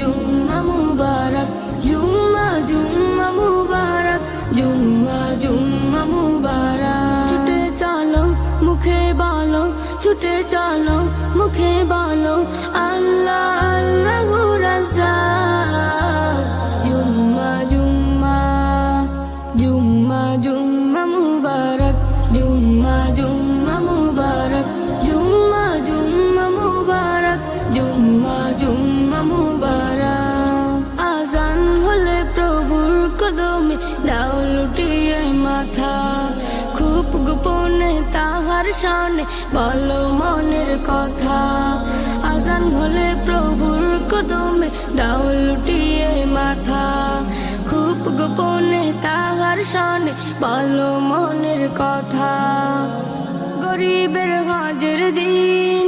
জুম্মা মুবারক, জুম্মা জুম্মা মুবারক, জুম্মা জুম্মা মুবারক। ছুটে চলো মুখে বলো, ছুটে চলো মুখে বলো, আল্লাহ আল্লাহু রাজ্জাক। জুম্মা জুম্মা জুম্মা জুম্মা মুবারক, জুম্মা জুম্মা মুবারক, জুম্মা জুম্মা মুবারক, জুম্মা জুম্মা মুবারক। আজান হলে প্রভুর কদমে দাও লুটিয়ে মাথা, খুব গোপনে তাহার শানে বলো মনের কথা। আজান হলে প্রভুর কদমে দাও লুটিয়ে মাথা, খুব গোপনে তাহার শানে বলো মনের কথা। গরিবের হজের দিন